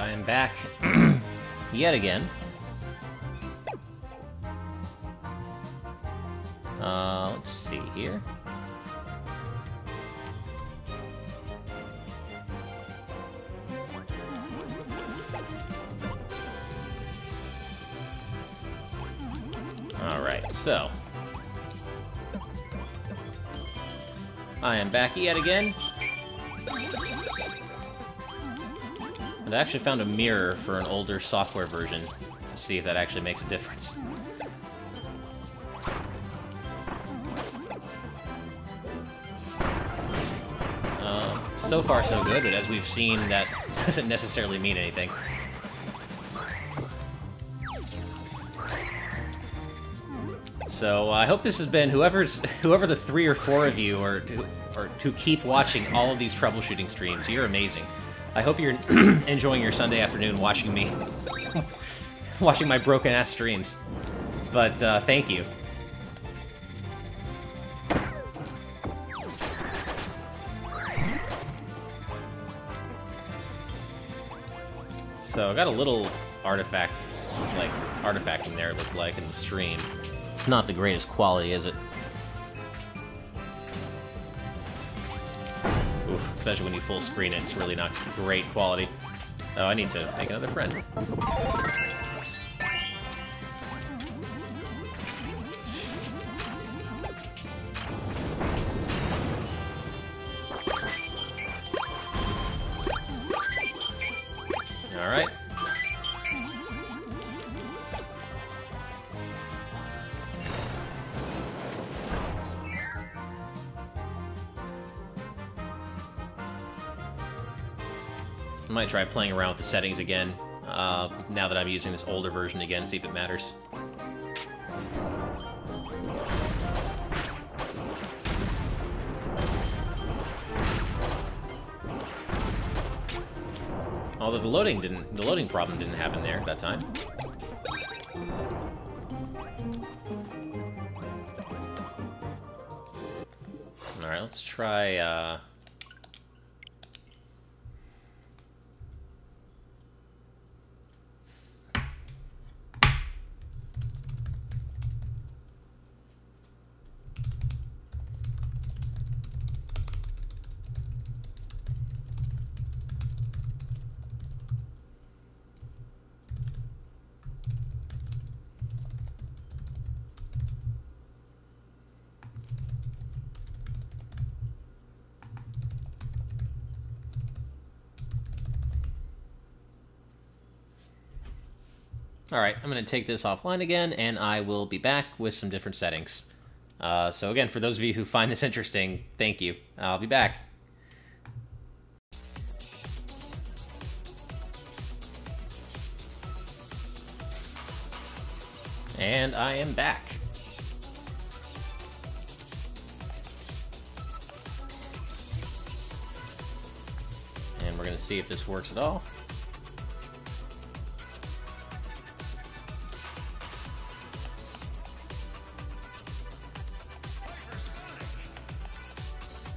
I am back yet again. Let's see here. Alright, so I am back yet again. And I actually found a mirror for an older software version to see if that actually makes a difference. So far so good, but as we've seen, that doesn't necessarily mean anything. So I hope this has been whoever the 3 or 4 of you or who keep watching all of these troubleshooting streams. You're amazing. I hope you're enjoying your Sunday afternoon watching me watching my broken ass streams. But thank you. So I got a little artifact, like artifacting there, it looked like, in the stream. It's not the greatest quality, is it? Oof, especially when you full screen it, it's really not great quality. Oh, I need to make another friend. Alright. I might try playing around with the settings again, now that I'm using this older version again, see if it matters. Although the loading problem didn't happen there that time. Alright, let's try, Alright, I'm going to take this offline again, and I will be back with some different settings. So again, for those of you who find this interesting, thank you. I'll be back. And I am back. And we're going to see if this works at all.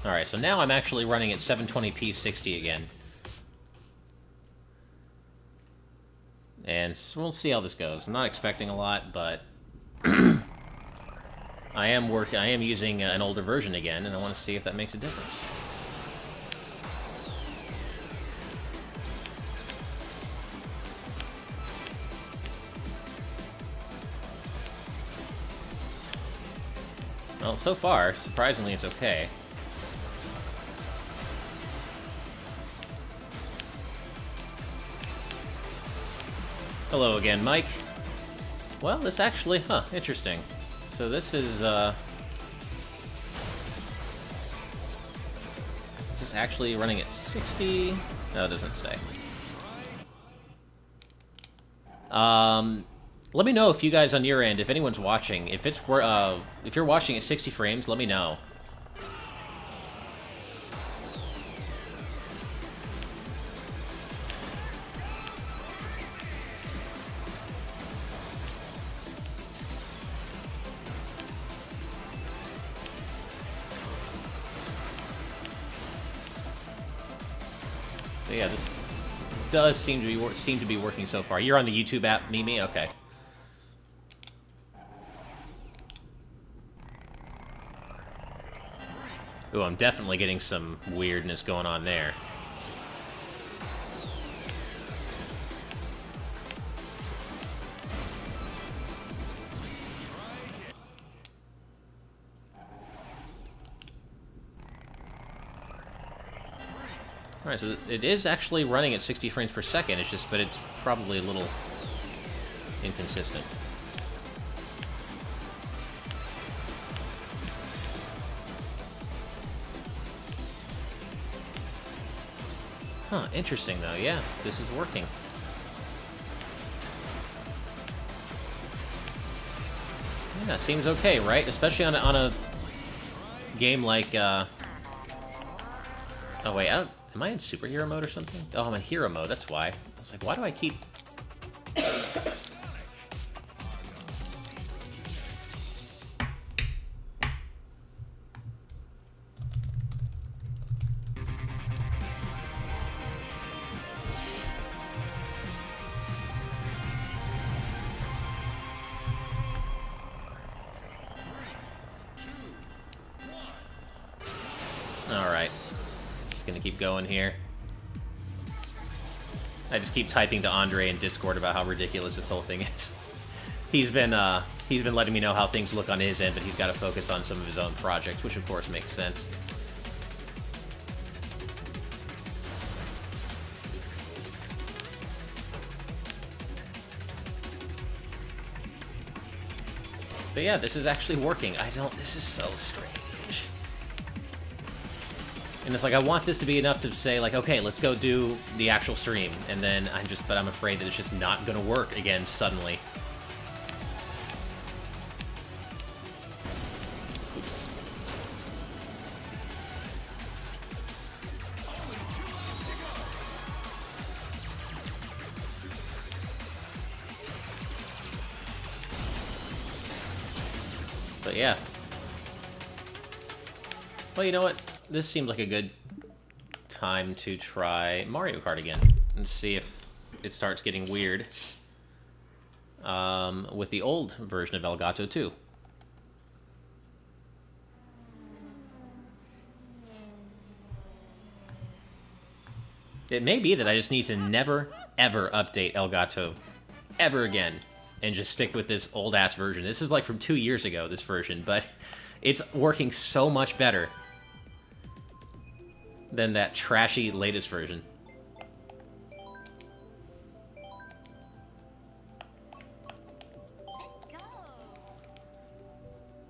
Alright, so now I'm actually running at 720p 60 again. And we'll see how this goes. I'm not expecting a lot, but I am using an older version again, and I want to see if that makes a difference. Well, so far, surprisingly, it's okay. Hello again, Mike. Well, this actually, interesting. So this is actually running at 60? No, it doesn't say. Let me know if you guys on your end, if anyone's watching, if you're watching at 60 frames, let me know. Yeah, this does seem to be working so far. You're on the YouTube app, Mimi? Okay. Ooh, I'm definitely getting some weirdness going on there. Alright, so it is actually running at 60 frames per second, it's just, but it's probably a little inconsistent. Huh, interesting though, yeah, this is working. Yeah, seems okay, right? Especially on a game like, oh wait, am I in superhero mode or something? Oh, I'm in hero mode, that's why. I was like, why do I keep... Alright. Just gonna keep going here. I just keep typing to Andre in Discord about how ridiculous this whole thing is. He's been letting me know how things look on his end, but he's got to focus on some of his own projects, which of course makes sense. But yeah, this is actually working. This is so strange. And it's like, I want this to be enough to say, like, okay, let's go do the actual stream. And then but I'm afraid that it's just not gonna work again suddenly. Oops. But yeah. Well, you know what? This seems like a good time to try Mario Kart again and see if it starts getting weird with the old version of Elgato 2. It may be that I just need to never, ever update Elgato ever again and just stick with this old-ass version. This is like from 2 years ago, this version, but it's working so much better than that trashy latest version.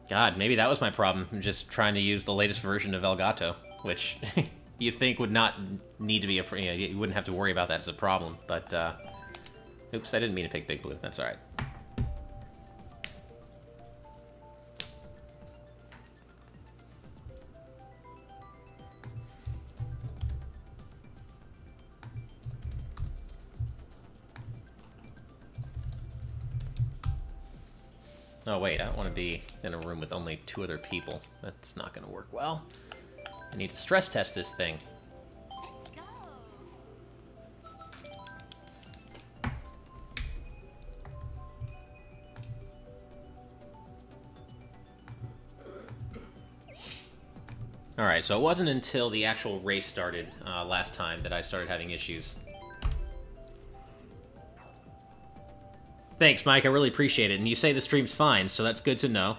God, maybe that was my problem. I'm just trying to use the latest version of Elgato, which you think would not need to be a... You know, you wouldn't have to worry about that as a problem, but... Oops, I didn't mean to pick Big Blue. That's alright. Oh wait, I don't want to be in a room with only 2 other people. That's not going to work well. I need to stress test this thing. Alright, so it wasn't until the actual race started last time that I started having issues. Thanks, Mike. I really appreciate it. And you say the stream's fine, so that's good to know.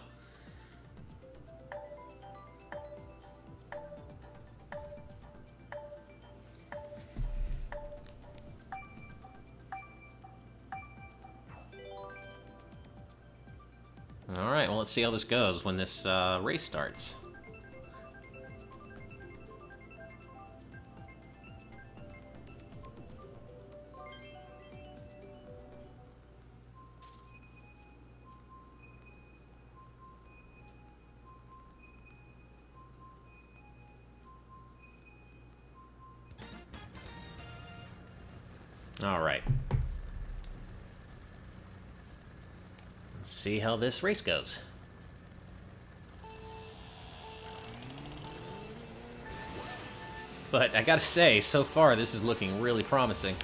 Alright, well, let's see how this goes when this race starts. All right. Let's see how this race goes. But I gotta say, so far this is looking really promising.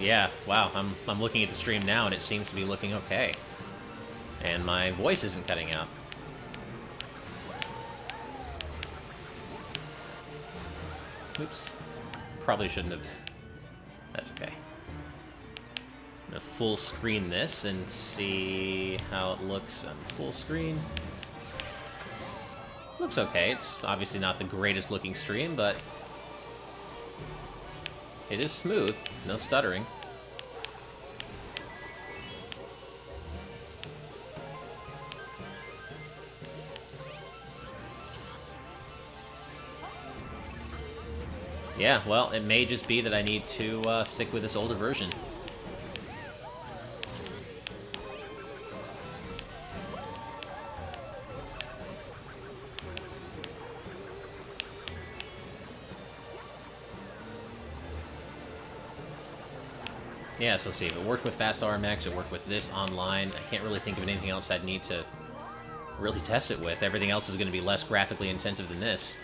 Yeah, wow, I'm looking at the stream now, and it seems to be looking okay. And my voice isn't cutting out. Oops. Probably shouldn't have... That's okay. I'm gonna full screen this and see how it looks on full screen. Looks okay. It's obviously not the greatest looking stream, but it is smooth. No stuttering. Yeah, well, it may just be that I need to stick with this older version. Yeah, so see, if it worked with Fast RMX, it worked with this online. I can't really think of anything else I'd need to really test it with. Everything else is going to be less graphically intensive than this.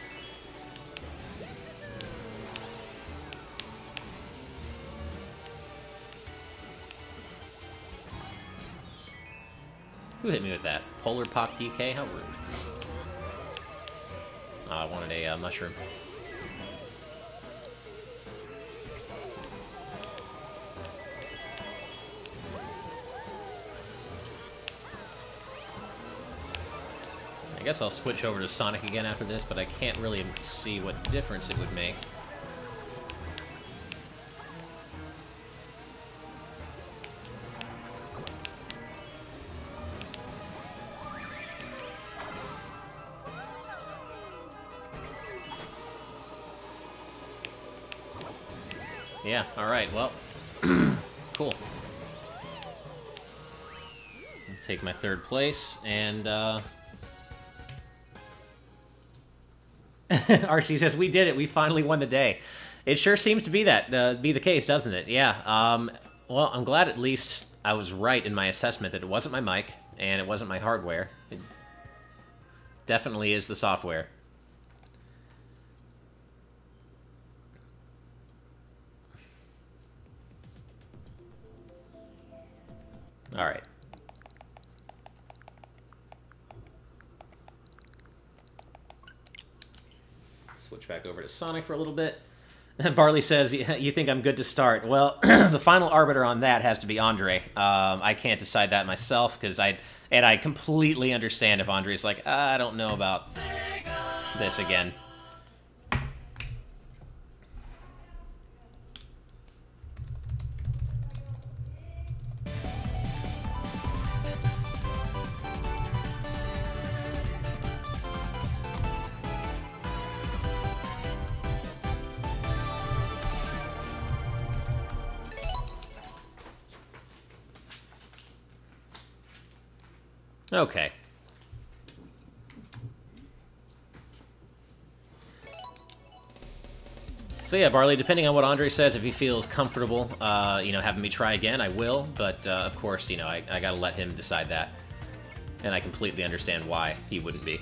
Who hit me with that? Polar Pop DK? How rude. Oh, I wanted a mushroom. I guess I'll switch over to Sonic again after this, but I can't really see what difference it would make. Yeah, alright, well, cool. I'll take my third place, and, RC says, we did it, we finally won the day. It sure seems to be that, be the case, doesn't it? Yeah, well, I'm glad at least I was right in my assessment that it wasn't my mic, and it wasn't my hardware. It definitely is the software. All right. Switch back over to Sonic for a little bit. Barley says, you think I'm good to start. Well, the final arbiter on that has to be Andre. I can't decide that myself, because I completely understand if Andre's like, I don't know about this again. Okay. So yeah, Barley, depending on what Andre says, if he feels comfortable, you know, having me try again, I will. But, of course, you know, I gotta let him decide that. And I completely understand why he wouldn't be.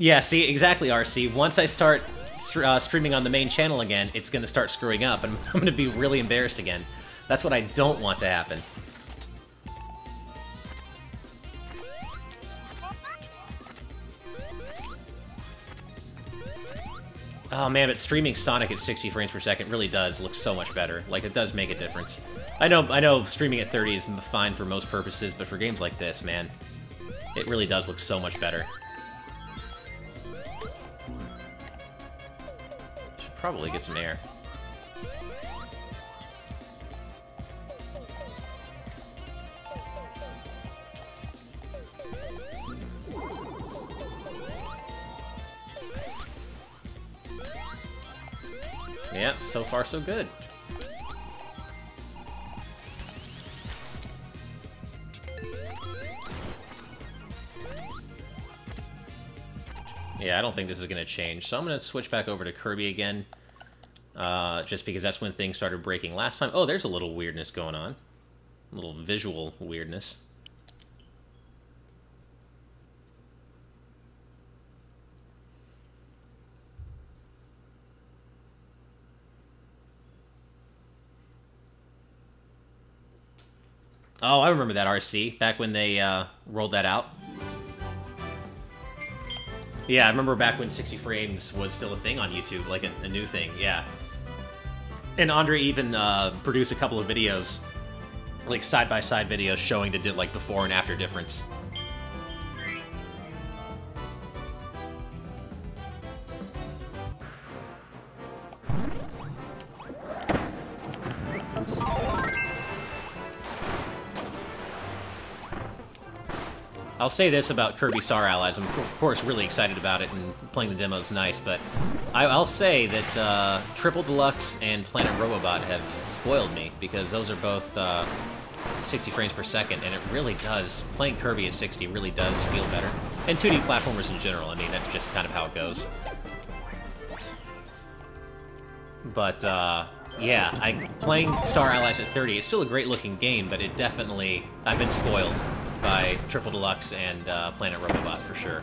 Yeah, see, exactly, RC. Once I start streaming on the main channel again, it's going to start screwing up, and I'm going to be really embarrassed again. That's what I don't want to happen. Oh man, but streaming Sonic at 60 frames per second really does look so much better. Like, it does make a difference. I know streaming at 30 is fine for most purposes, but for games like this, man, it really does look so much better. Probably get some air. Yeah, so far so good. Yeah, I don't think this is going to change, so I'm going to switch back over to Kirby again, just because that's when things started breaking last time. Oh, there's a little weirdness going on. A little visual weirdness. Oh, I remember that RC, back when they rolled that out. Yeah, I remember back when 60 frames was still a thing on YouTube, like a new thing, yeah. And Andre even produced a couple of videos, like side-by-side videos showing the like before and after difference. Oops. I'll say this about Kirby Star Allies. I'm, of course, really excited about it, and playing the demo is nice, but I'll say that Triple Deluxe and Planet Robobot have spoiled me, because those are both 60 frames per second, and it really does, playing Kirby at 60 really does feel better. And 2D platformers in general, I mean, that's just kind of how it goes. But, yeah, playing Star Allies at 30, it's still a great-looking game, but it definitely, I've been spoiled by Triple Deluxe and Planet Robobot, for sure.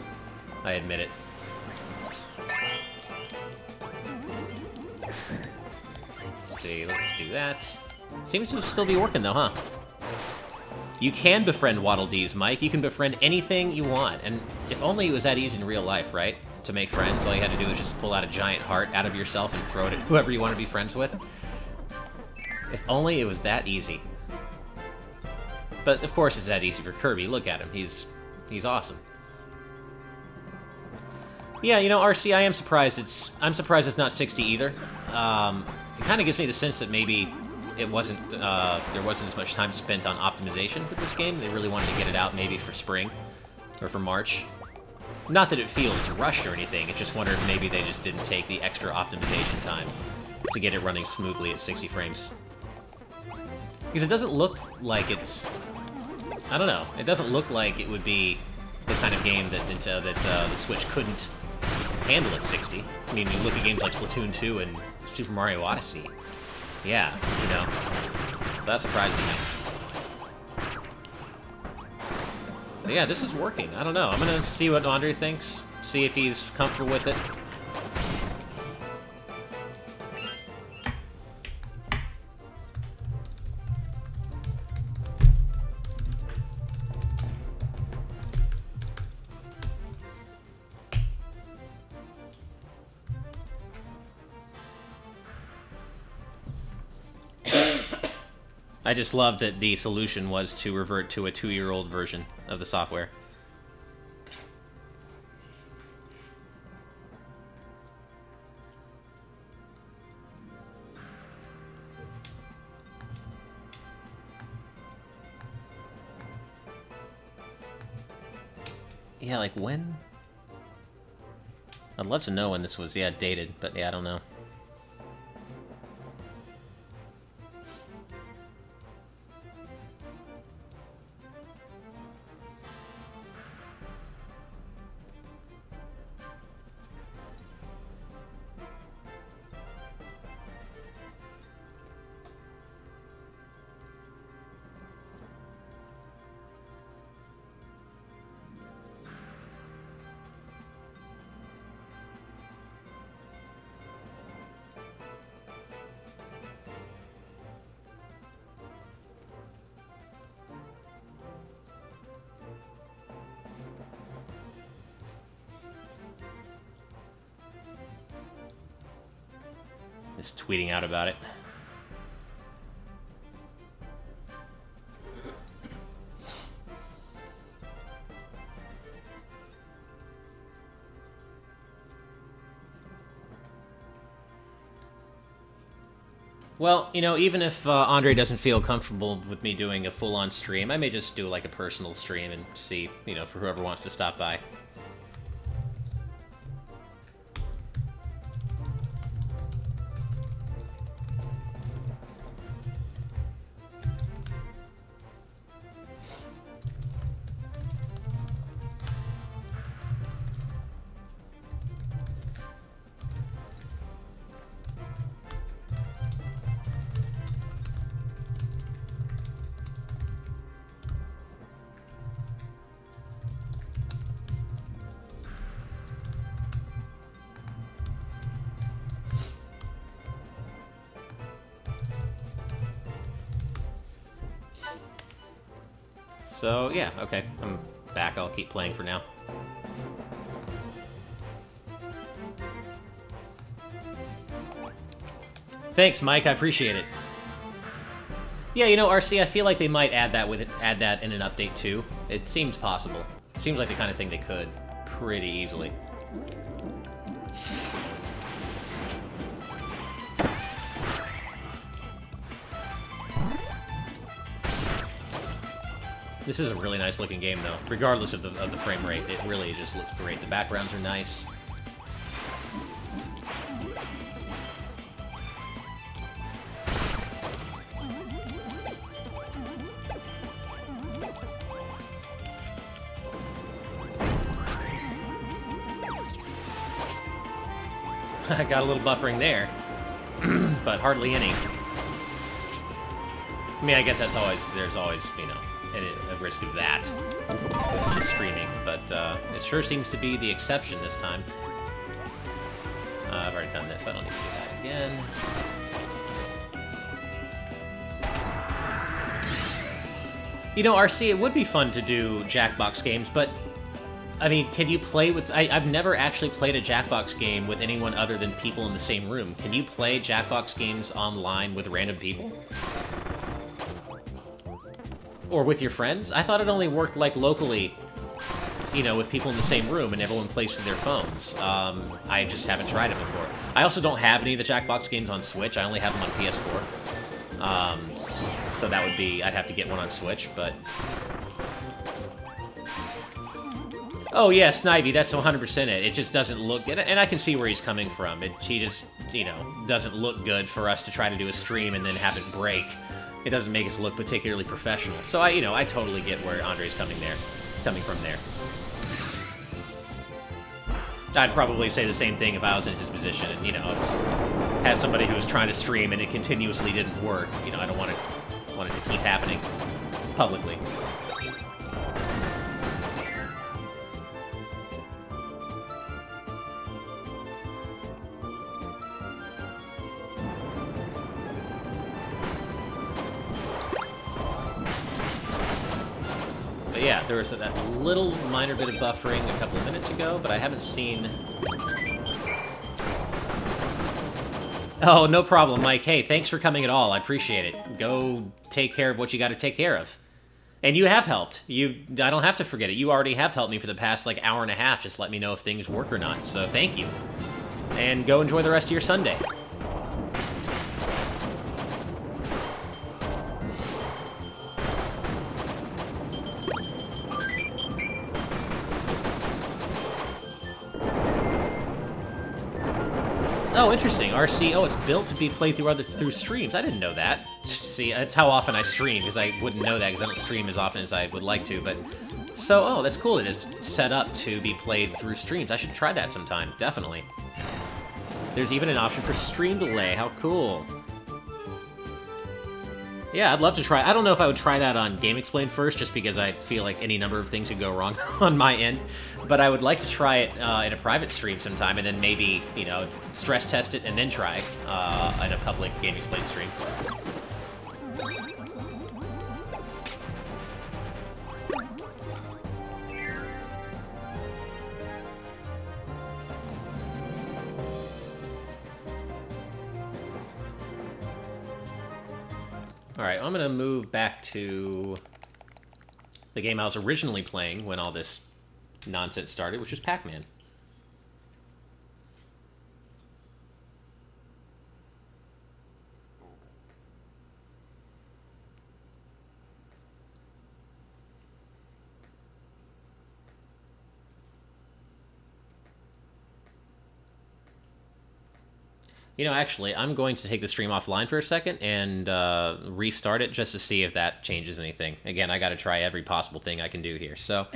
I admit it. Let's see, let's do that. Seems to still be working, though, huh? You can befriend Waddle Dees, Mike. You can befriend anything you want. And if only it was that easy in real life, right? To make friends, all you had to do was just pull out a giant heart out of yourself and throw it at whoever you want to be friends with. If only it was that easy. But of course it's that easy for Kirby. Look at him. He's awesome. Yeah, you know, RC, I'm surprised it's not 60 either. It kind of gives me the sense that maybe it wasn't there wasn't as much time spent on optimization with this game. They really wanted to get it out maybe for spring or for March. Not that it feels rushed or anything. It's just wonder if maybe they just didn't take the extra optimization time to get it running smoothly at 60 frames. Because it doesn't look like it's, I don't know, it doesn't look like it would be the kind of game that the Switch couldn't handle at 60. I mean, you look at games like Splatoon 2 and Super Mario Odyssey. Yeah, you know. So that surprises me. But yeah, this is working. I don't know. I'm gonna see what Andre thinks. See if he's comfortable with it. I just love that the solution was to revert to a 2-year-old version of the software. Yeah, like when? I'd love to know when this was, yeah, dated, but yeah, I don't know. Just tweeting out about it. Well, you know, even if Andre doesn't feel comfortable with me doing a full-on stream, I may just do like a personal stream and see, you know, for whoever wants to stop by. So, yeah, okay. I'm back. I'll keep playing for now. Thanks, Mike. I appreciate it. Yeah, you know, RC, I feel like they might add that in an update, too. It seems possible. It seems like the kind of thing they could pretty easily. This is a really nice looking game, though, regardless of the frame rate. It really just looks great. The backgrounds are nice. I got a little buffering there, but hardly any. I mean, I guess there's always, you know, a risk of that just streaming, but it sure seems to be the exception this time. I've already done this. I don't need to do that again. You know, RC, it would be fun to do Jackbox games, but I mean, can you play with... I've never actually played a Jackbox game with anyone other than people in the same room. Can you play Jackbox games online with random people? Or with your friends? I thought it only worked, like, locally, you know, with people in the same room and everyone plays with their phones. I just haven't tried it before. I also don't have any of the Jackbox games on Switch. I only have them on PS4. So that would be... I'd have to get one on Switch, but... Oh, yeah, Snivy, that's 100% it. It just doesn't look good. And I can see where he's coming from. He just, you know, doesn't look good for us to try to do a stream and then have it break. It doesn't make us look particularly professional. So, I totally get where Andre's coming from there. I'd probably say the same thing if I was in his position. And, you know, have somebody who was trying to stream and it continuously didn't work. You know, I don't want it to keep happening publicly. But yeah, there was that little minor bit of buffering a couple of minutes ago, but I haven't seen... Oh, no problem, Mike. Hey, thanks for coming at all. I appreciate it. Go take care of what you got to take care of. And you have helped. I don't have to forget it. You already have helped me for the past, like, hour and a half. Just let me know if things work or not. So thank you. And go enjoy the rest of your Sunday. Oh, interesting. RC. Oh, it's built to be played through streams. I didn't know that. See, that's how often I stream, because I wouldn't know that, because I don't stream as often as I would like to, but... So, oh, that's cool. It is set up to be played through streams. I should try that sometime, definitely. There's even an option for stream delay. How cool. Yeah, I'd love to try. I don't know if I would try that on Game Explain first, just because I feel like any number of things could go wrong on my end. But I would like to try it in a private stream sometime, and then maybe, you know, stress test it and then try in a public Game Explain stream. Alright, I'm gonna move back to the game I was originally playing when all this nonsense started, which was Pac-Man. You know, actually, I'm going to take the stream offline for a second and restart it just to see if that changes anything. Again, I got to try every possible thing I can do here. So,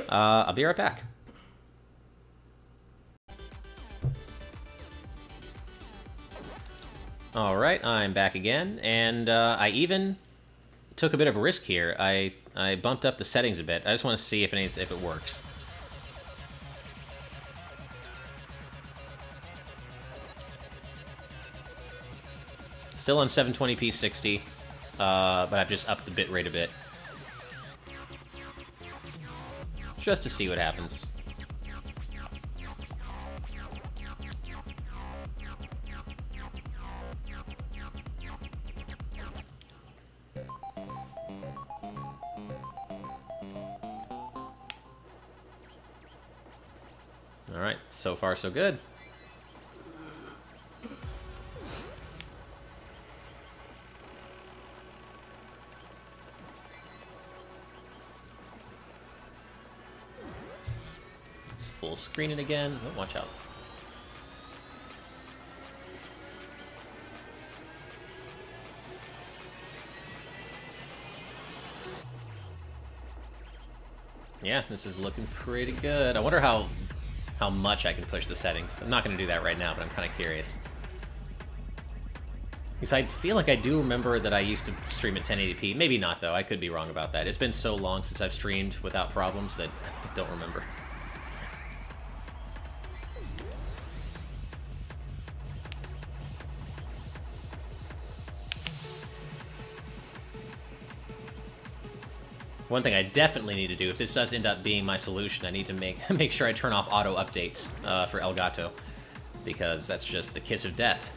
I'll be right back. All right, I'm back again, and I even took a bit of a risk here. I bumped up the settings a bit. I just want to see if it works. Still on 720p 60, but I've just upped the bitrate a bit. just to see what happens. Alright, so far so good. Let's full screen it again. Oh, watch out. Yeah, this is looking pretty good. I wonder how much I can push the settings. I'm not going to do that right now, but I'm kind of curious. Because I feel like I do remember that I used to stream at 1080p. Maybe not, though. I could be wrong about that. It's been so long since I've streamed without problems that I don't remember. One thing I definitely need to do, if this does end up being my solution, I need to make sure I turn off auto updates for Elgato, because that's just the kiss of death.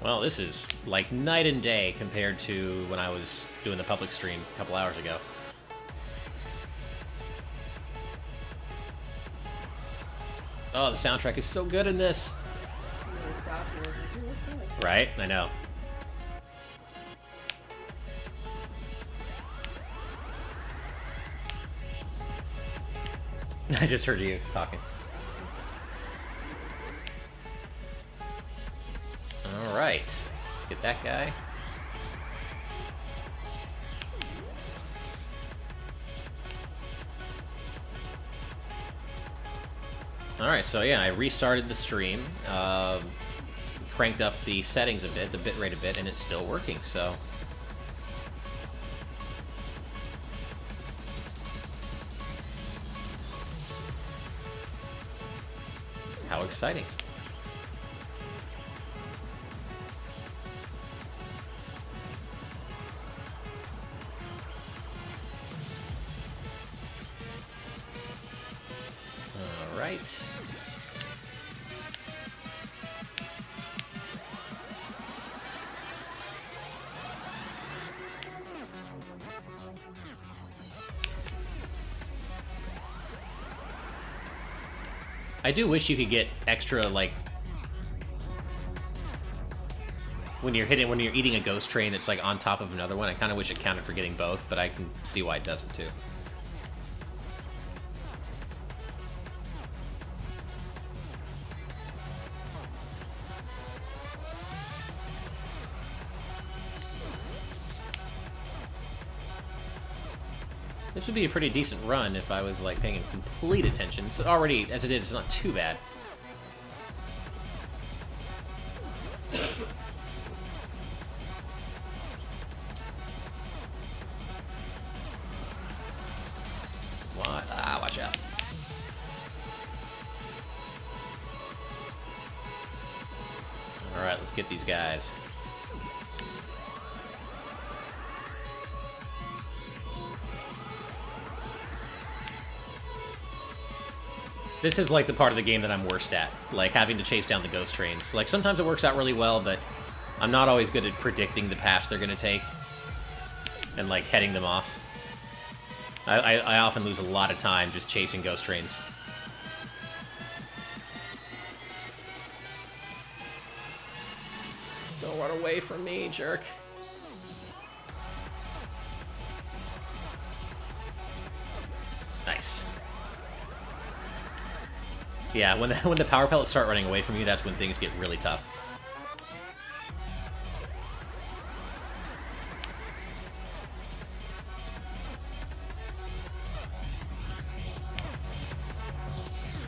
Well, this is like night and day compared to when I was doing the public stream a couple hours ago. Oh, the soundtrack is so good in this. Right? I know. I just heard you talking. Alright. Let's get that guy. Alright, so yeah, I restarted the stream. Cranked up the settings a bit, the bitrate a bit, and it's still working, so... How exciting. All right. I do wish you could get extra, like, when you're eating a ghost train that's like on top of another one. I kind of wish it counted for getting both, but I can see why it doesn't too. This would be a pretty decent run if I was, like, paying complete attention. So already, as it is, it's not too bad. What? Ah, watch out. Alright, let's get these guys. This is like the part of the game that I'm worst at, like having to chase down the ghost trains. Like sometimes it works out really well, but I'm not always good at predicting the path they're gonna take and like heading them off. I often lose a lot of time just chasing ghost trains. Don't run away from me, jerk. Nice. Yeah, when the power pellets start running away from you, that's when things get really tough.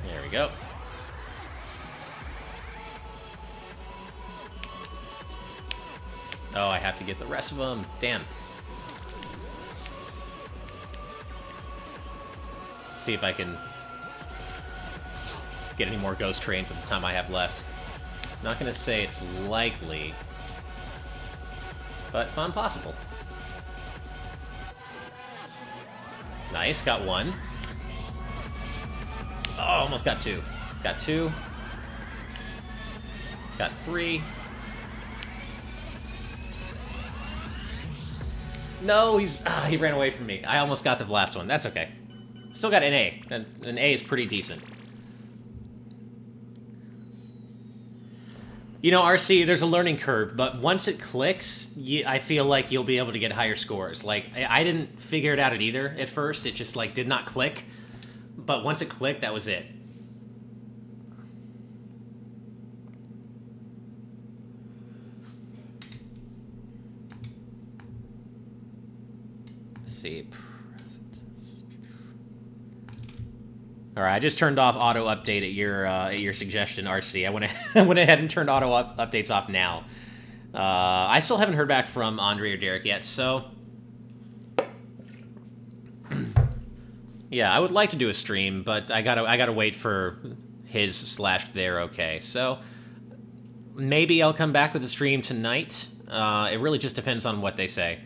There we go. Oh, I have to get the rest of them. Damn. Let's see if I can get any more ghost train for the time I have left. Not gonna say it's likely, but it's not impossible. Nice, got one. Oh, almost got two. Got two. Got three. No, he ran away from me. I almost got the last one. That's okay. Still got an A. An A is pretty decent. You know, RC, there's a learning curve, but once it clicks, I feel like you'll be able to get higher scores. Like, I didn't figure it out either at first. It just, like, did not click. But once it clicked, that was it. Let's see. All right, I just turned off auto update at your suggestion, RC. I went ahead and turned auto updates off now. I still haven't heard back from Andre or Derek yet, so yeah, I would like to do a stream, but I gotta wait for his/their okay. So maybe I'll come back with a stream tonight. It really just depends on what they say.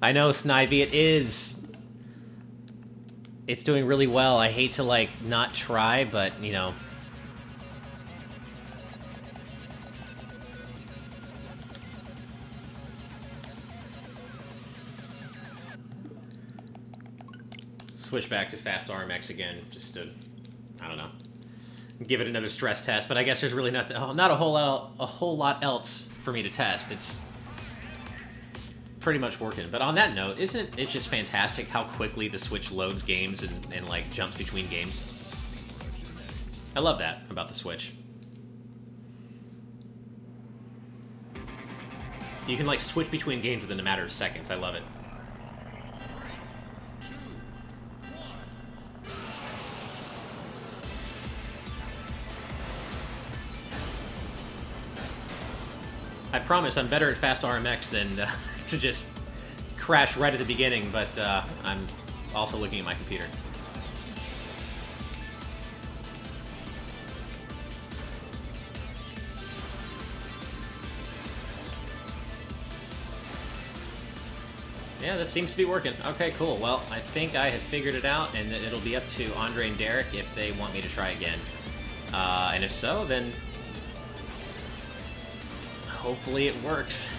I know, Snivy, it is. It's doing really well. I hate to, like, not try, but, you know. Switch back to Fast RMX again, just to, I don't know, give it another stress test. But I guess there's really not a whole lot else for me to test. It's pretty much working. But on that note, isn't it just fantastic how quickly the Switch loads games and like jumps between games? I love that about the Switch. You can like switch between games within a matter of seconds. I love it. I promise I'm better at Fast RMX than to just crash right at the beginning, but I'm also looking at my computer. Yeah, this seems to be working. Okay, cool. Well, I think I have figured it out, and it'll be up to Andre and Derek if they want me to try again. And if so, then hopefully it works.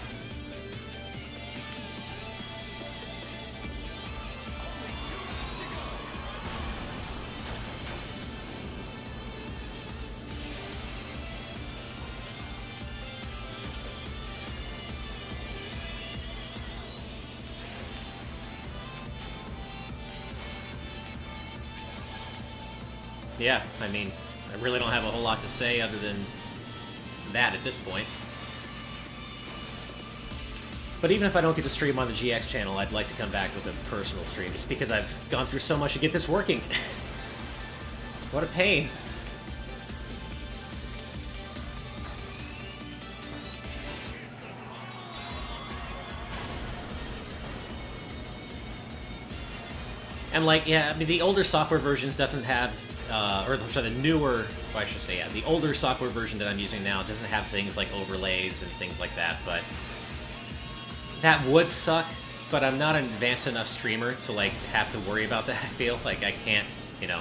Yeah, I mean, I really don't have a whole lot to say other than that at this point. But even if I don't get to stream on the GX channel, I'd like to come back with a personal stream, just because I've gone through so much to get this working. What a pain. And like, yeah, I mean, the older software versions doesn't have, or I'm sorry, the newer, I should say, yeah, the older software version that I'm using now doesn't have things like overlays and things like that, but that would suck, but I'm not an advanced enough streamer to, like, have to worry about that, I feel. Like, I can't, you know,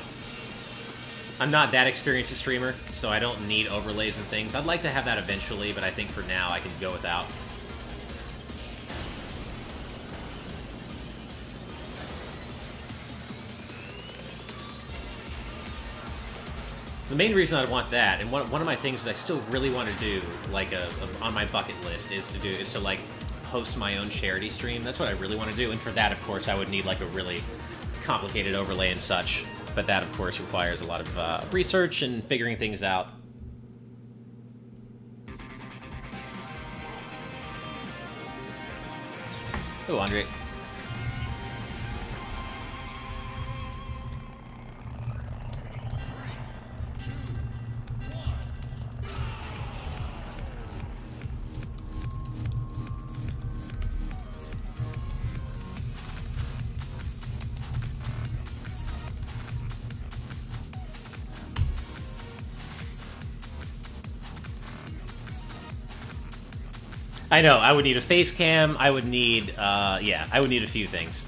I'm not that experienced a streamer, so I don't need overlays and things. I'd like to have that eventually, but I think for now I can go without. The main reason I want that, and one of my things that I still really want to do, like on my bucket list, is to like host my own charity stream. That's what I really want to do, and for that, of course, I would need like a really complicated overlay and such. But that, of course, requires a lot of research and figuring things out. Oh, Andre. I know, I would need a face cam, I would need, yeah, I would need a few things.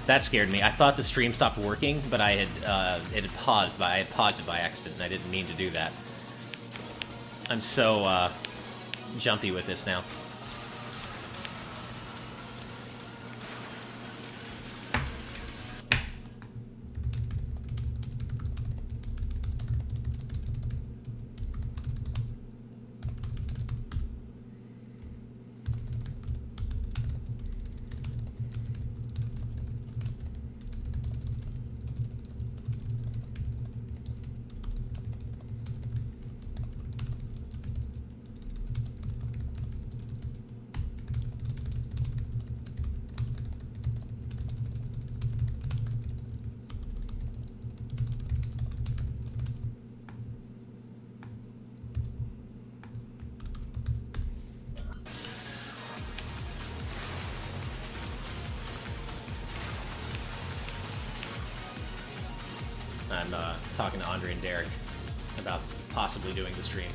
That scared me. I thought the stream stopped working, but I had, it had paused it by accident, and I didn't mean to do that. I'm so, jumpy with this now. I'm talking to Andre and Derek about possibly doing the stream.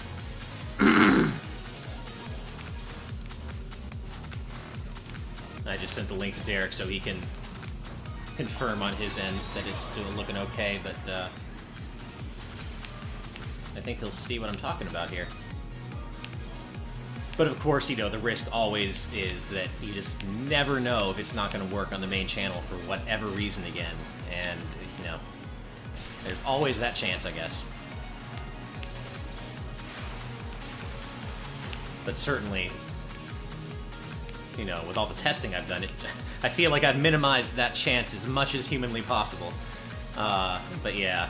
I just sent the link to Derek so he can confirm on his end that it's still looking okay, but I think he'll see what I'm talking about here. But of course, you know, the risk always is that you just never know if it's not going to work on the main channel for whatever reason again, and, you know, there's always that chance, I guess. But certainly, you know, with all the testing I've done, I feel like I've minimized that chance as much as humanly possible. But yeah.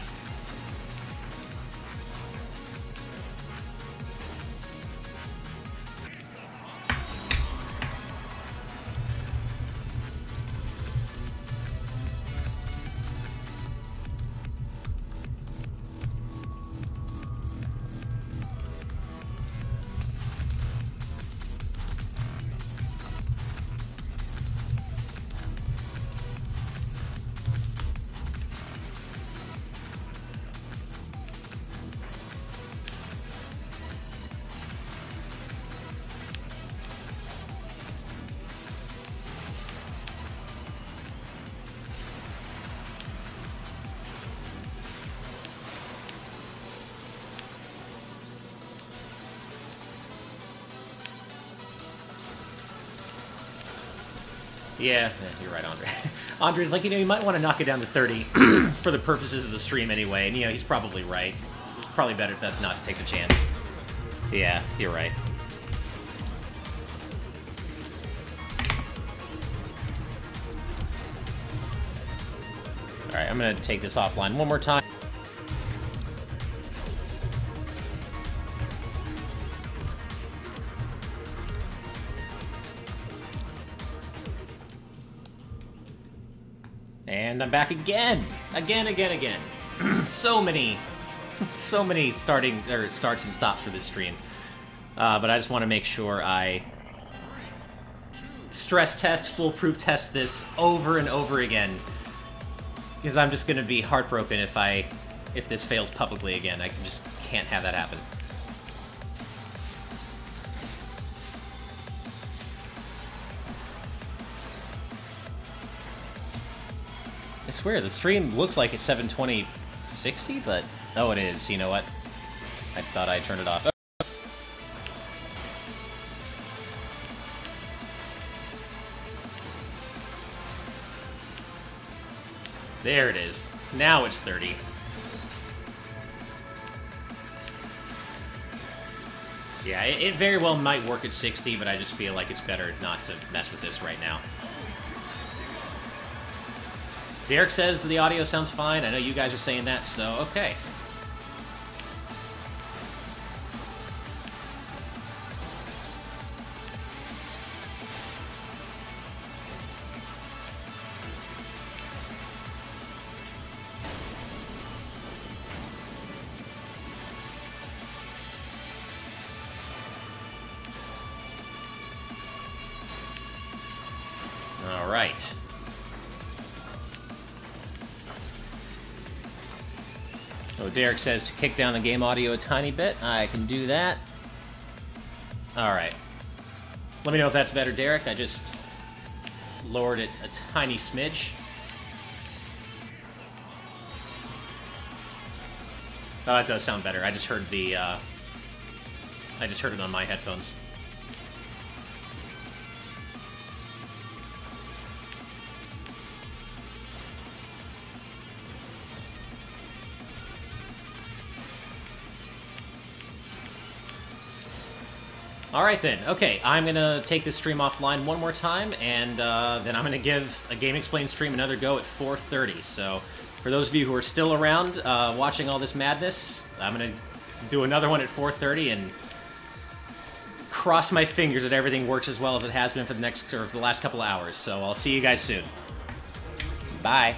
Yeah, you're right, Andre. Andre's like, you know, you might want to knock it down to 30 for the purposes of the stream anyway, and, you know, he's probably right. It's probably better best not to take the chance. Yeah, you're right. Alright, I'm gonna take this offline one more time. And I'm back again! Again. so many starts and stops for this stream. But I just want to make sure I stress test, foolproof test this over and over again. Because I'm just going to be heartbroken if this fails publicly again. I just can't have that happen. I swear, the stream looks like it's 720/60, but... Oh, it is. You know what? I thought I turned it off. There it is. Now it's 30. Yeah, it very well might work at 60, but I just feel like it's better not to mess with this right now. Derek says the audio sounds fine. I know you guys are saying that, so okay. All right. Oh, Derek says to kick down the game audio a tiny bit. I can do that. Alright. Let me know if that's better, Derek. I just lowered it a tiny smidge. Oh, it does sound better. I just heard the, I just heard it on my headphones. Alright then, okay, I'm gonna take this stream offline one more time, and then I'm gonna give a Game Explain stream another go at 4:30, so for those of you who are still around watching all this madness, I'm gonna do another one at 4:30 and cross my fingers that everything works as well as it has been for the last couple of hours, so I'll see you guys soon. Bye.